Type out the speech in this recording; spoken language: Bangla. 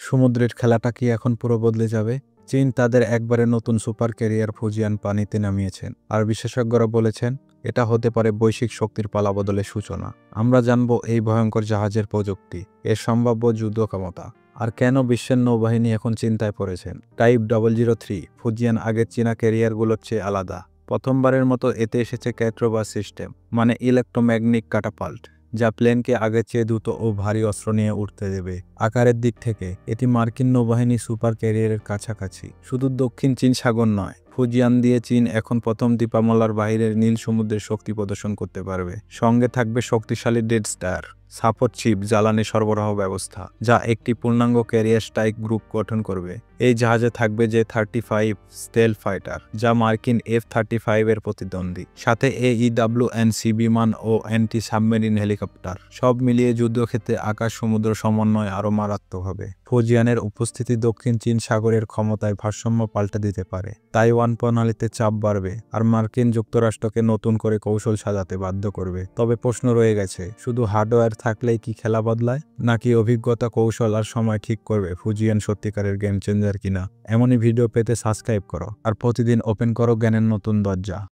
সমুদ্রের খেলাটা কি এখন পুরো বদলে যাবে? চীন তাদের একবারে নতুন সুপার ক্যারিয়ার ফুজিয়ান পানিতে নামিয়েছেন, আর বিশেষজ্ঞরা বলেছেন এটা হতে পারে বৈশ্বিক শক্তির পালাবদলের সূচনা। আমরা জানব এই ভয়ঙ্কর জাহাজের প্রযুক্তি, এর সম্ভাব্য যুদ্ধ ক্ষমতা, আর কেন বিশ্বের নৌবাহিনী এখন চিন্তায় পড়েছেন। টাইপ 003 ফুজিয়ান আগের চীনা ক্যারিয়ারগুলোর চেয়ে আলাদা। প্রথমবারের মতো এতে এসেছে ক্যাট্রোবাস সিস্টেম, মানে ইলেকট্রোম্যাগনেটিক ক্যাটাপাল্ট, যা প্লেনকে আগের চেয়ে দ্রুত ও ভারী অস্ত্র নিয়ে উঠতে দেবে। আকারের দিক থেকে এটি মার্কিন নৌবাহিনী সুপার ক্যারিয়ারের কাছাকাছি। শুধু দক্ষিণ চীন সাগর নয়, ফুজিয়ান দিয়ে চীন এখন প্রথম দীপামালার বাইরের নীল সমুদ্রের শক্তি প্রদর্শন করতে পারবে। সঙ্গে থাকবে শক্তিশালী ডেড স্টার সাপোর্ট শিপ জ্বালানি সরবরাহ ব্যবস্থা, যা একটি পূর্ণাঙ্গ ক্যারিয়ার স্ট্রাইক গ্রুপ গঠন করবে। এই জাহাজে থাকবে J-35 স্টেলথ ফাইটার, যা মার্কিন F-35 এর প্রতিদ্বন্দ্বী, সাথে AEW&C বিমান ও অ্যান্টি সাবমেরিন হেলিকপ্টার। সব মিলিয়ে যুদ্ধক্ষেত্রে আকাশ সমুদ্র সমন্বয় আরও মারাত্মক হবে। ফুজিয়ানের উপস্থিতি দক্ষিণ চীন সাগরের ক্ষমতায় ভারসাম্য পাল্টে দিতে পারে। তাইওয়ান প্রণালীতে চাপ বাড়বে, আর মার্কিন যুক্তরাষ্ট্রকে নতুন করে কৌশল সাজাতে বাধ্য করবে। তবে প্রশ্ন রয়ে গেছে, শুধু হার্ডওয়্যার থাকলেই কি খেলা বদলায়, নাকি অভিজ্ঞতা, কৌশল আর সময় ঠিক করবে ফুজিয়ান সত্যিকারের গেম চেঞ্জার কিনা? এমনই ভিডিও পেতে সাবস্ক্রাইব করো, আর প্রতিদিন ওপেন করো জ্ঞানের নতুন দরজা।